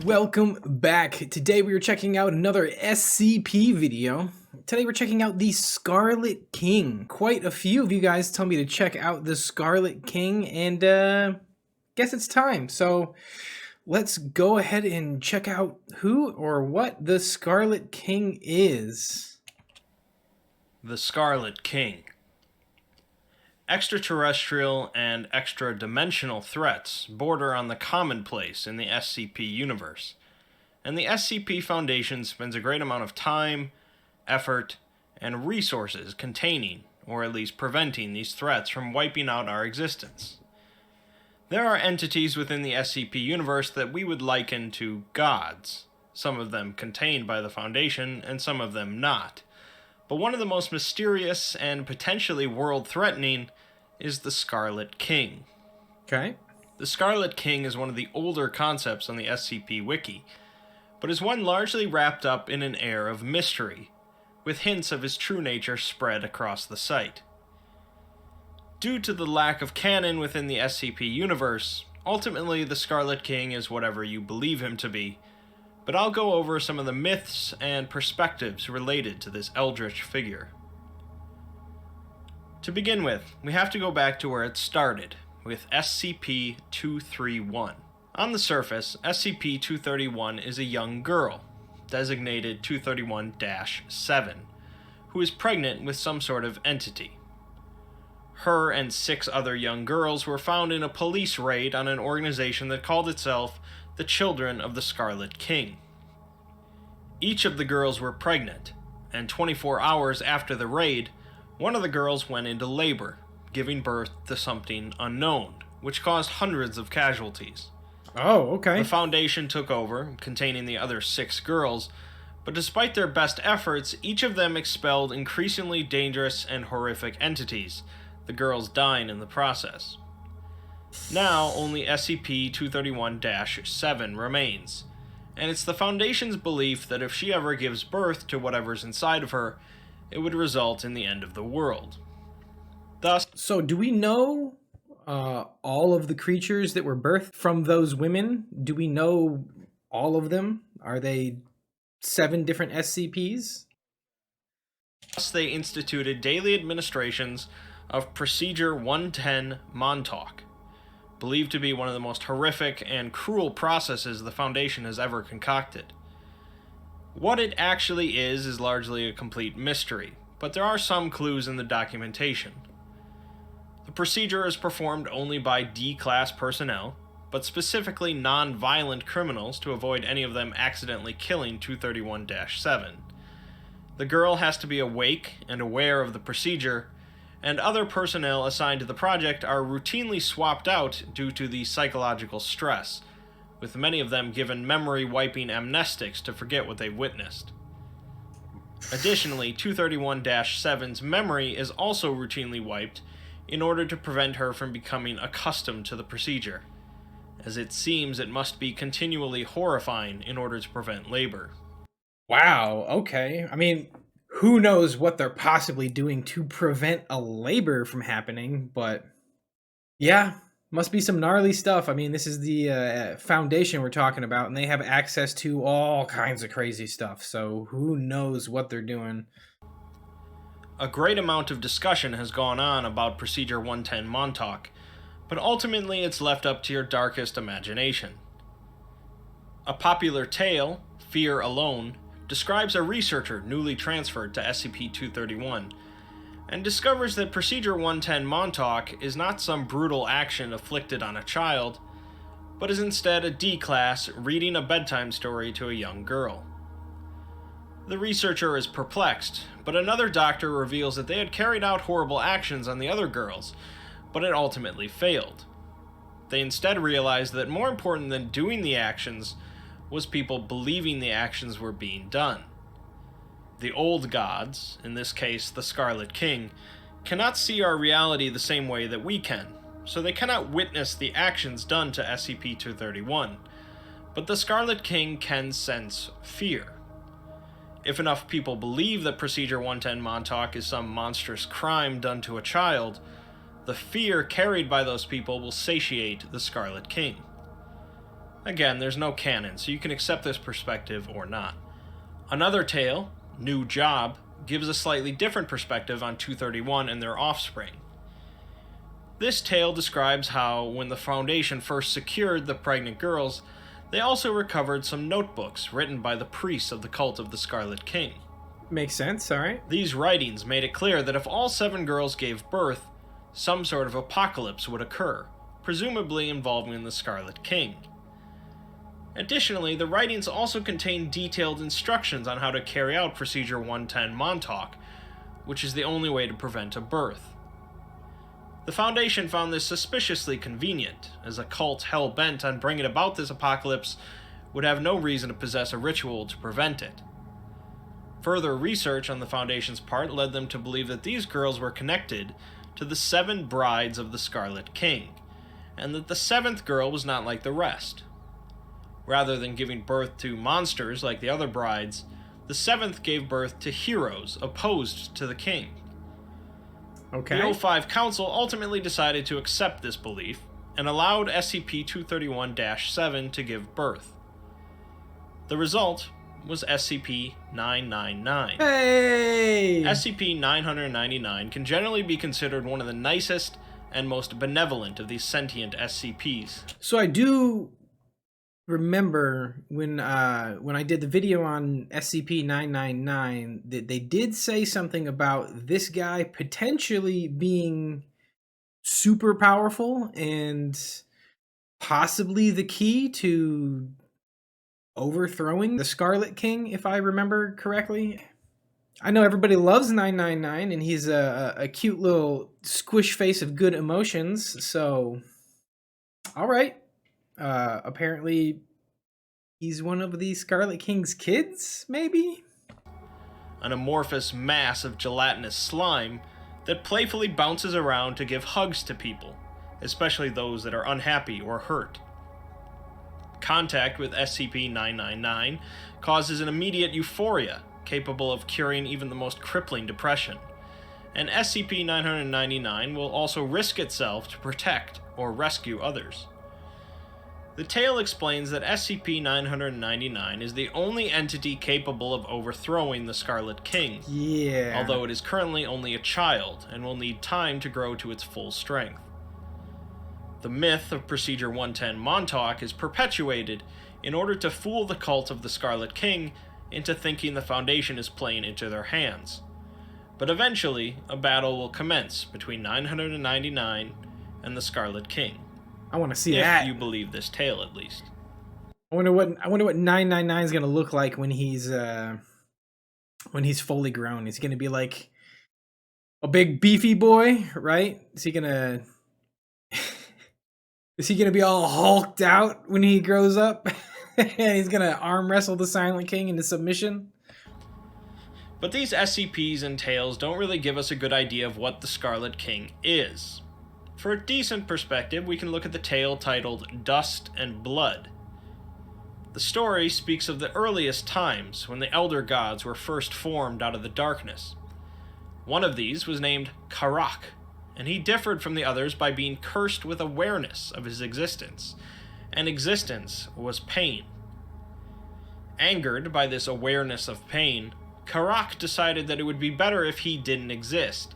welcome back. Today we are checking out another SCP video. Today we're checking out the Scarlet King. Quite a few of you guys tell me to check out the Scarlet King, and guess it's time. So let's go ahead and check out who or what the Scarlet King is. The Scarlet King. Extraterrestrial and extra-dimensional threats border on the commonplace in the SCP universe, and the SCP Foundation spends a great amount of time, effort, and resources containing, or at least preventing, these threats from wiping out our existence. There are entities within the SCP universe that we would liken to gods, some of them contained by the Foundation and some of them not. But one of the most mysterious and potentially world-threatening is the Scarlet King. Okay. The Scarlet King is one of the older concepts on the SCP Wiki, but is one largely wrapped up in an air of mystery, with hints of his true nature spread across the site. Due to the lack of canon within the SCP universe, ultimately the Scarlet King is whatever you believe him to be, but I'll go over some of the myths and perspectives related to this eldritch figure. To begin with, we have to go back to where it started, with SCP-231. On the surface, SCP-231 is a young girl, designated 231-7, who is pregnant with some sort of entity. Her and 6 other young girls were found in a police raid on an organization that called itself the Children of the Scarlet King. Each of the girls were pregnant, and 24 hours after the raid, one of the girls went into labor, giving birth to something unknown, which caused hundreds of casualties. Oh, okay. The Foundation took over, containing the other 6 girls, but despite their best efforts, each of them expelled increasingly dangerous and horrific entities, the girls dying in the process. Now, only SCP-231-7 remains, and it's the Foundation's belief that if she ever gives birth to whatever's inside of her, it would result in the end of the world. Thus, So do we know all of the creatures that were birthed from those women? Do we know all of them? Are they 7 different SCPs? they instituted daily administrations of Procedure 110 Montauk, believed to be one of the most horrific and cruel processes the Foundation has ever concocted. What it actually is largely a complete mystery, but there are some clues in the documentation. The procedure is performed only by D-class personnel, but specifically non-violent criminals to avoid any of them accidentally killing 231-7. The girl has to be awake and aware of the procedure, and other personnel assigned to the project are routinely swapped out due to the psychological stress, with many of them given memory-wiping amnestics to forget what they've witnessed. Additionally, 231-7's memory is also routinely wiped in order to prevent her from becoming accustomed to the procedure, as it seems it must be continually horrifying in order to prevent labor. Wow, okay. I mean, who knows what they're possibly doing to prevent a labor from happening, but yeah, must be some gnarly stuff. I mean, this is the Foundation we're talking about, and they have access to all kinds of crazy stuff, so who knows what they're doing. A great amount of discussion has gone on about Procedure 110 Montauk, but ultimately it's left up to your darkest imagination. A popular tale, Fear Alone, describes a researcher newly transferred to SCP-231, and discovers that Procedure 110 Montauk is not some brutal action inflicted on a child, but is instead a D-class reading a bedtime story to a young girl. The researcher is perplexed, but another doctor reveals that they had carried out horrible actions on the other girls, but it ultimately failed. They instead realized that more important than doing the actions was people believing the actions were being done. The old gods, in this case the Scarlet King, cannot see our reality the same way that we can, so they cannot witness the actions done to SCP-231, but the Scarlet King can sense fear. If enough people believe that Procedure 110 Montauk is some monstrous crime done to a child, the fear carried by those people will satiate the Scarlet King. Again, there's no canon, so you can accept this perspective or not. Another tale, New Job, gives a slightly different perspective on 231 and their offspring. This tale describes how, when the Foundation first secured the pregnant girls, they also recovered some notebooks written by the priests of the cult of the Scarlet King. Makes sense, alright. These writings made it clear that if all 7 girls gave birth, some sort of apocalypse would occur, presumably involving the Scarlet King. Additionally, the writings also contain detailed instructions on how to carry out Procedure 110 Montauk, which is the only way to prevent a birth. The Foundation found this suspiciously convenient, as a cult hell-bent on bringing about this apocalypse would have no reason to possess a ritual to prevent it. Further research on the Foundation's part led them to believe that these girls were connected to the 7 brides of the Scarlet King, and that the 7th girl was not like the rest. Rather than giving birth to monsters like the other brides, the 7th gave birth to heroes opposed to the king. Okay. The O5 Council ultimately decided to accept this belief and allowed SCP-231-7 to give birth. The result was SCP-999. Hey! SCP-999 can generally be considered one of the nicest and most benevolent of these sentient SCPs. So I do remember when I did the video on SCP-999 that they did say something about this guy potentially being super powerful and possibly the key to overthrowing the Scarlet King, if I remember correctly. I know everybody loves 999 and he's a cute little squish face of good emotions, so all right. Apparently he's one of the Scarlet King's kids, maybe? An amorphous mass of gelatinous slime that playfully bounces around to give hugs to people, especially those that are unhappy or hurt. Contact with SCP-999 causes an immediate euphoria capable of curing even the most crippling depression, and SCP-999 will also risk itself to protect or rescue others. The tale explains that SCP-999 is the only entity capable of overthrowing the Scarlet King, although it is currently only a child and will need time to grow to its full strength. The myth of Procedure 110 Montauk is perpetuated in order to fool the cult of the Scarlet King into thinking the Foundation is playing into their hands. But eventually, a battle will commence between 999 and the Scarlet King. I want to see if that. If you believe this tale, at least. I wonder what 999 is gonna look like when he's fully grown. Is he gonna be like a big beefy boy, right? Is he gonna be all hulked out when he grows up? And he's gonna arm wrestle the Silent King into submission? But these SCPs and tales don't really give us a good idea of what the Scarlet King is. For a decent perspective, we can look at the tale titled Dust and Blood. The story speaks of the earliest times when the Elder Gods were first formed out of the darkness. One of these was named Karak, and he differed from the others by being cursed with awareness of his existence, and existence was pain. Angered by this awareness of pain, Karak decided that it would be better if he didn't exist,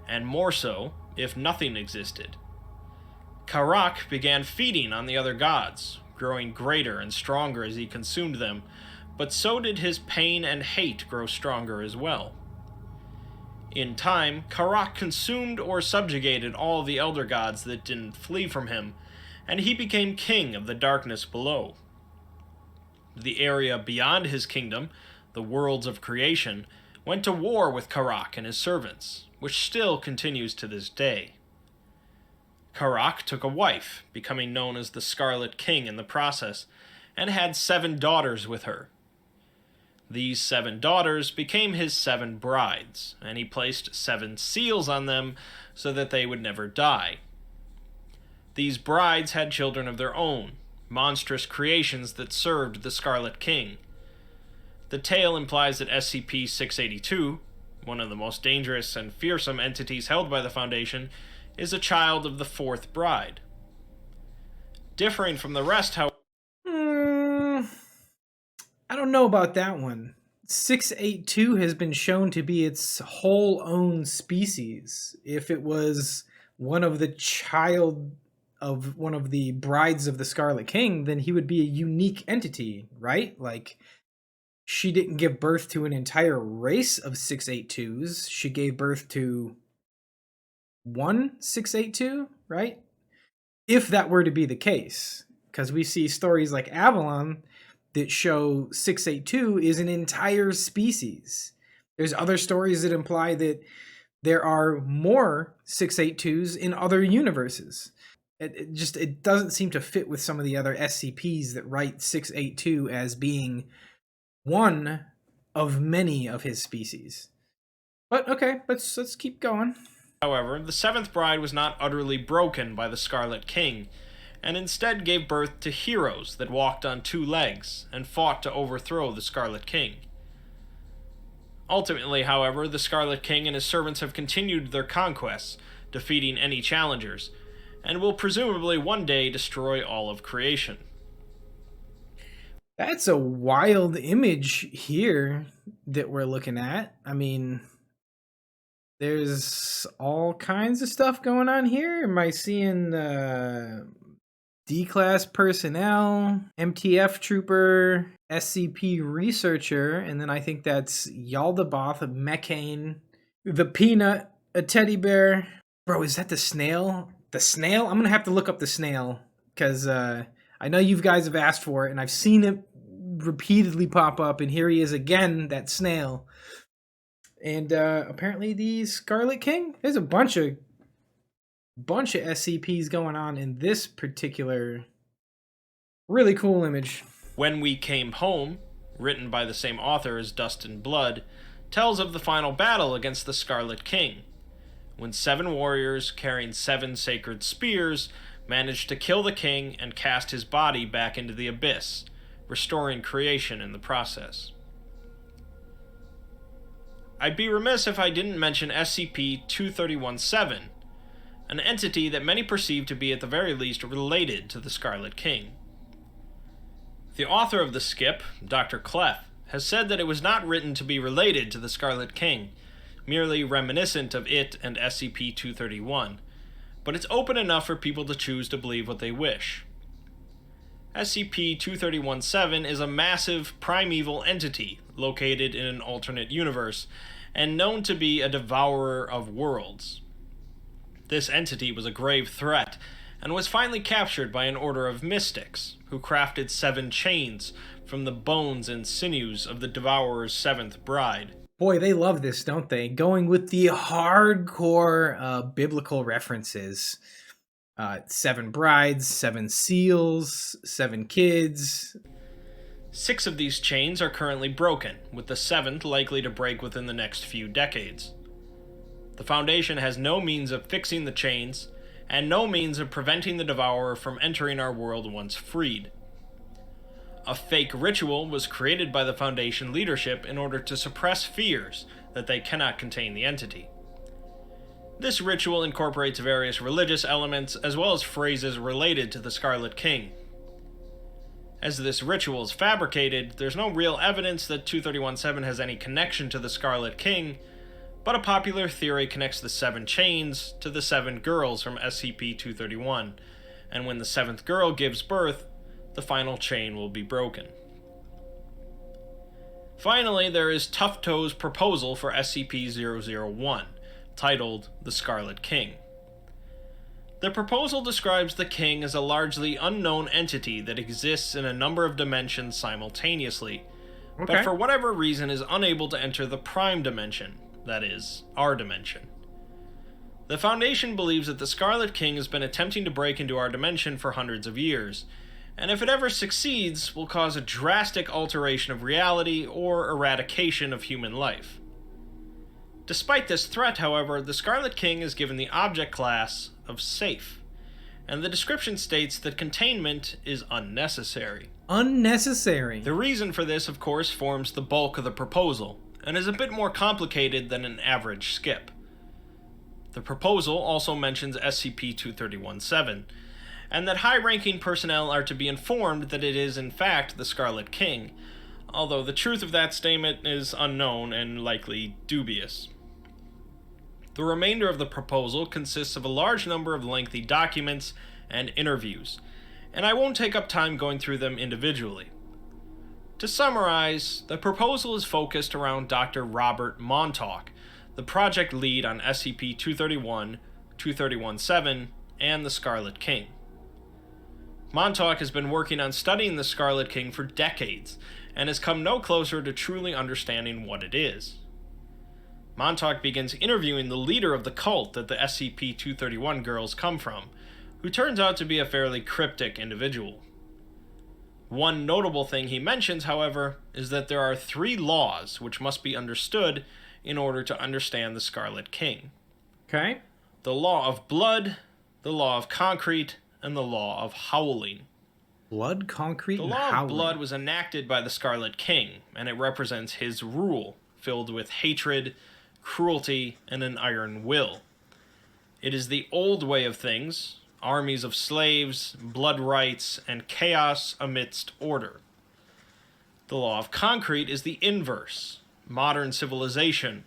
and more so, if nothing existed. Karak began feeding on the other gods, growing greater and stronger as he consumed them, but so did his pain and hate grow stronger as well. In time, Karak consumed or subjugated all the elder gods that didn't flee from him, and he became king of the darkness below. The area beyond his kingdom, the worlds of creation, went to war with Karak and his servants, which still continues to this day. Karak took a wife, becoming known as the Scarlet King in the process, and had 7 daughters with her. These 7 daughters became his 7 brides, and he placed 7 seals on them so that they would never die. These brides had children of their own, monstrous creations that served the Scarlet King. The tale implies that SCP-682, one of the most dangerous and fearsome entities held by the Foundation, is a child of the 4th bride. Differing from the rest, however... don't know about that one. 682 has been shown to be its whole own species. If it was one of the child of one of the brides of the Scarlet King, then he would be a unique entity, right? Like, she didn't give birth to an entire race of 682s. She gave birth to one 682, right? If that were to be the case. Because we see stories like Avalon that show 682 is an entire species. There's other stories that imply that there are more 682s in other universes. It doesn't seem to fit with some of the other SCPs that write 682 as being one of many of his species. But okay, let's keep going. However, the seventh bride was not utterly broken by the Scarlet King, and instead gave birth to heroes that walked on two legs and fought to overthrow the Scarlet King. Ultimately, however, the Scarlet King and his servants have continued their conquests, defeating any challengers, and will presumably one day destroy all of creation. That's a wild image here that we're looking at. I mean, there's all kinds of stuff going on here. Am I seeing D-class personnel, MTF trooper, SCP researcher, and then I think that's Yaldabaoth, a mechane, the peanut, a teddy bear. Bro, is that the snail? The snail? I'm gonna have to look up the snail, because I know you guys have asked for it, and I've seen it repeatedly pop up, and here he is again, that snail. And apparently the Scarlet King. There's a bunch of SCPs going on in this particular really cool image. When We Came Home, written by the same author as Dust and Blood, tells of the final battle against the Scarlet King, when 7 warriors carrying 7 sacred spears managed to kill the king and cast his body back into the abyss, restoring creation in the process. I'd be remiss if I didn't mention SCP-231-7, an entity that many perceive to be at the very least related to the Scarlet King. The author of the skip, Dr. Clef, has said that it was not written to be related to the Scarlet King, merely reminiscent of it and SCP-231, but it's open enough for people to choose to believe what they wish. SCP-231-7 is a massive, primeval entity located in an alternate universe and known to be a devourer of worlds. This entity was a grave threat and was finally captured by an order of mystics who crafted 7 chains from the bones and sinews of the Devourer's 7th bride. Boy, they love this, don't they? Going with the hardcore biblical references. 7 brides, 7 seals, 7 kids. 6 of these chains are currently broken, with the 7th likely to break within the next few decades. The Foundation has no means of fixing the chains, and no means of preventing the Devourer from entering our world once freed. A fake ritual was created by the Foundation leadership in order to suppress fears that they cannot contain the entity. This ritual incorporates various religious elements as well as phrases related to the Scarlet King. As this ritual is fabricated, there's no real evidence that 231-7 has any connection to the Scarlet King, but a popular theory connects the 7 chains to the 7 girls from SCP-231, and when the 7th girl gives birth, the final chain will be broken. Finally, there is Tufto's proposal for SCP-001, titled The Scarlet King. The proposal describes the King as a largely unknown entity that exists in a number of dimensions simultaneously, but for whatever reason is unable to enter the prime dimension, that is, our dimension. The Foundation believes that the Scarlet King has been attempting to break into our dimension for hundreds of years, and if it ever succeeds, will cause a drastic alteration of reality or eradication of human life. Despite this threat, however, the Scarlet King is given the object class of safe, and the description states that containment is unnecessary. Unnecessary? The reason for this, of course, forms the bulk of the proposal, and is a bit more complicated than an average skip. The proposal also mentions SCP-231-7, and that high-ranking personnel are to be informed that it is in fact the Scarlet King, although the truth of that statement is unknown and likely dubious. The remainder of the proposal consists of a large number of lengthy documents and interviews, and I won't take up time going through them individually. To summarize, the proposal is focused around Dr. Robert Montauk, the project lead on SCP-231, 231-7, and the Scarlet King. Montauk has been working on studying the Scarlet King for decades, and has come no closer to truly understanding what it is. Montauk begins interviewing the leader of the cult that the SCP-231 girls come from, who turns out to be a fairly cryptic individual. One notable thing he mentions, however, is that there are 3 laws which must be understood in order to understand the Scarlet King. Okay. The law of blood, the law of concrete, and the law of howling. Blood, concrete, The and law howling. of blood was enacted by the Scarlet King, and it represents his rule, filled with hatred, cruelty, and an iron will. It is the old way of things, armies of slaves, blood rights, and chaos amidst order. The law of concrete is the inverse, modern civilization,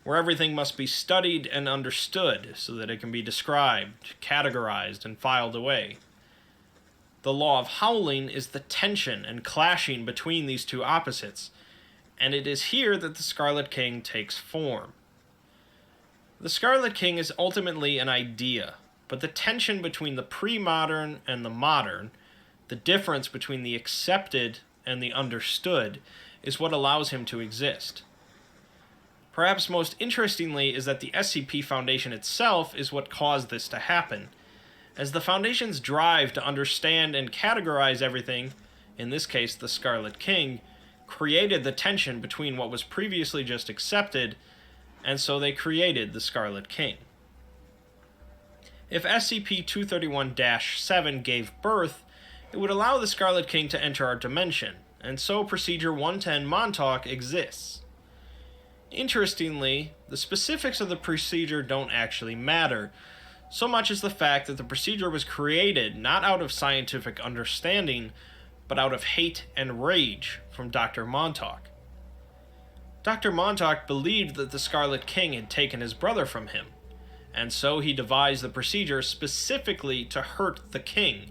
where everything must be studied and understood so that it can be described, categorized, and filed away. The law of howling is the tension and clashing between these two opposites, and it is here that the Scarlet King takes form. The Scarlet King is ultimately an idea, but the tension between the pre-modern and the modern, the difference between the accepted and the understood, is what allows him to exist. Perhaps most interestingly is that the SCP Foundation itself is what caused this to happen, as the Foundation's drive to understand and categorize everything, in this case the Scarlet King, created the tension between what was previously just accepted, and so they created the Scarlet King. If SCP-231-7 gave birth, it would allow the Scarlet King to enter our dimension, and so Procedure 110 Montauk exists. Interestingly, the specifics of the procedure don't actually matter, so much as the fact that the procedure was created not out of scientific understanding, but out of hate and rage from Dr. Montauk. Dr. Montauk believed that the Scarlet King had taken his brother from him, and so he devised the procedure specifically to hurt the king,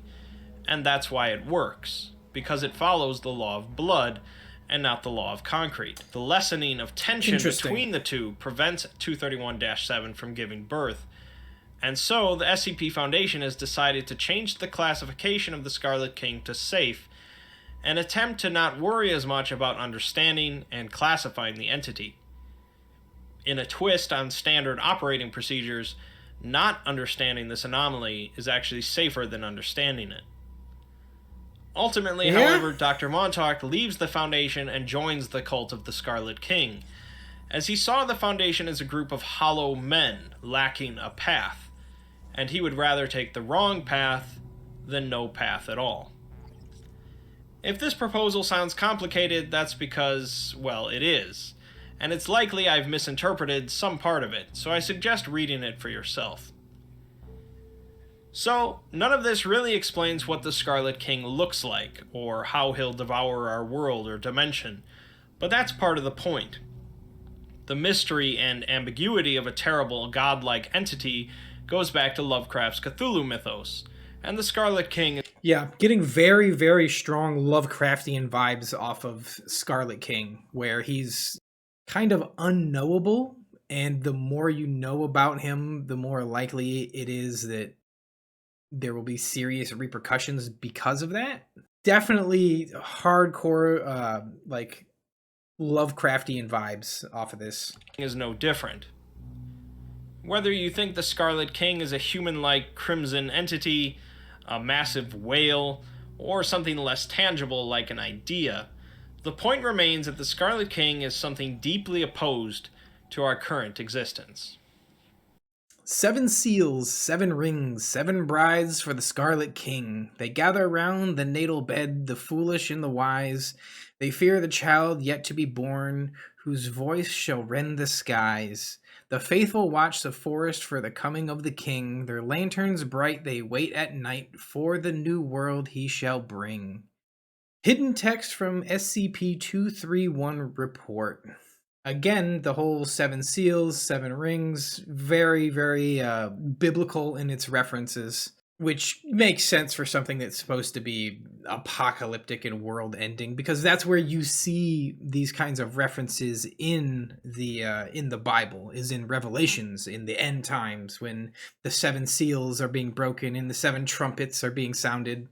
and that's why it works, because it follows the law of blood and not the law of concrete. The lessening of tension between the two prevents 231-7 from giving birth, and so the SCP Foundation has decided to change the classification of the Scarlet King to safe, and attempt to not worry as much about understanding and classifying the entity. In a twist on standard operating procedures, not understanding this anomaly is actually safer than understanding it. Ultimately, however, Dr. Montauk leaves the Foundation and joins the cult of the Scarlet King, as he saw the Foundation as a group of hollow men lacking a path, and he would rather take the wrong path than no path at all. If this proposal sounds complicated, that's because, well, it is, and it's likely I've misinterpreted some part of it, so I suggest reading it for yourself. So, none of this really explains what the Scarlet King looks like, or how he'll devour our world or dimension, but that's part of the point. The mystery and ambiguity of a terrible godlike entity goes back to Lovecraft's Cthulhu mythos, and the Scarlet King... Yeah, getting very, very strong Lovecraftian vibes off of Scarlet King, where he's kind of unknowable, and the more you know about him, the more likely it is that there will be serious repercussions because of that. Definitely hardcore, like, Lovecraftian vibes off of this. ...is no different. Whether you think the Scarlet King is a human-like crimson entity, a massive whale, or something less tangible like an idea, the point remains that the Scarlet King is something deeply opposed to our current existence. 7 seals, 7 rings, 7 brides for the Scarlet King. They gather round the natal bed, the foolish and the wise. They fear the child yet to be born, whose voice shall rend the skies. The faithful watch the forest for the coming of the king. Their lanterns bright they wait at night for the new world he shall bring. Hidden text from SCP-231 report. Again, the whole 7 seals, 7 rings, very, very biblical in its references, which makes sense for something that's supposed to be apocalyptic and world-ending, because that's where you see these kinds of references in the Bible, is in Revelations, in the end times, when the 7 seals are being broken and the 7 trumpets are being sounded.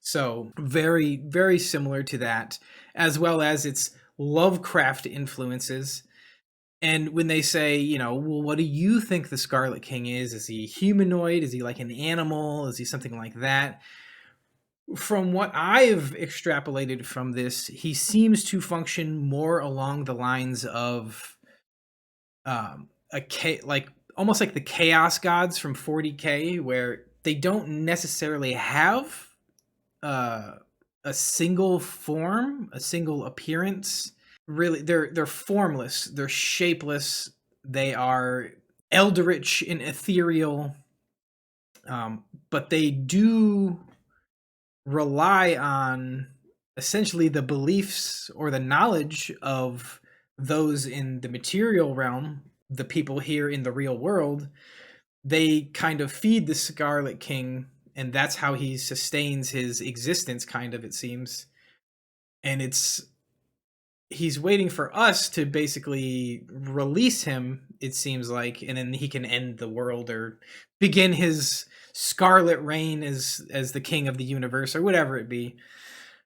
So very, very similar to that, as well as its Lovecraft influences. And when they say, you know, well, what do you think the Scarlet King is? Is he humanoid? Is he like an animal? Is he something like that? From what I've extrapolated from this, he seems to function more along the lines of like almost like the Chaos Gods from 40K, where they don't necessarily have a single form, a single appearance. Really, they're formless, they're shapeless, they are eldritch and ethereal, but they do rely on essentially the beliefs or the knowledge of those in the material realm, the people here in the real world. They kind of feed the Scarlet King, and that's how he sustains his existence, kind of, it seems. And he's waiting for us to basically release him, it seems like, and then he can end the world or begin his scarlet reign as the king of the universe, or whatever it be.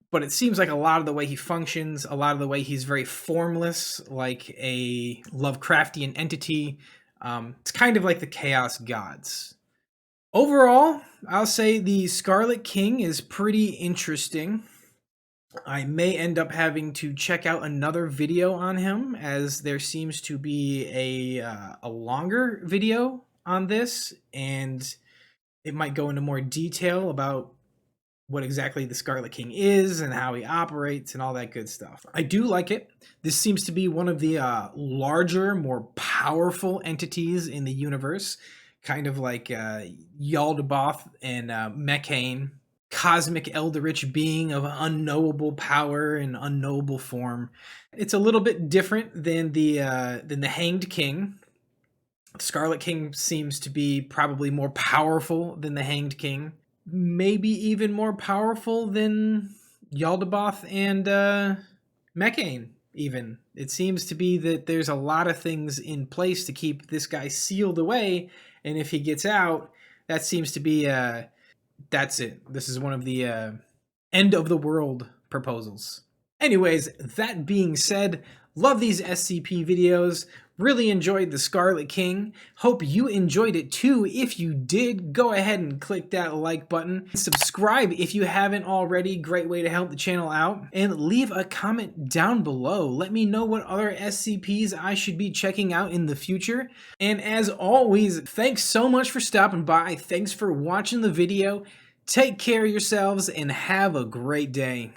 But it seems like a lot of the way he functions, a lot of the way he's very formless, like a Lovecraftian entity. It's kind of like the Chaos Gods. Overall, I'll say the Scarlet King is pretty interesting. I may end up having to check out another video on him, as there seems to be a longer video on this, and it might go into more detail about what exactly the Scarlet King is and how he operates and all that good stuff. I do like it. This seems to be one of the larger, more powerful entities in the universe, kind of like Yaldabaoth and Mechane. Cosmic eldritch being of unknowable power and unknowable form. It's a little bit different than the Hanged King. Scarlet King seems to be probably more powerful than the Hanged King. Maybe even more powerful than Yaldabaoth and Mechane, even. It seems to be that there's a lot of things in place to keep this guy sealed away, and if he gets out, that seems to be that's it. This is one of the end of the world proposals. Anyways, that being said, love these SCP videos. Really enjoyed the Scarlet King. Hope you enjoyed it too. If you did, go ahead and click that like button. Subscribe if you haven't already. Great way to help the channel out. And leave a comment down below. Let me know what other SCPs I should be checking out in the future. And as always, thanks so much for stopping by. Thanks for watching the video. Take care of yourselves and have a great day.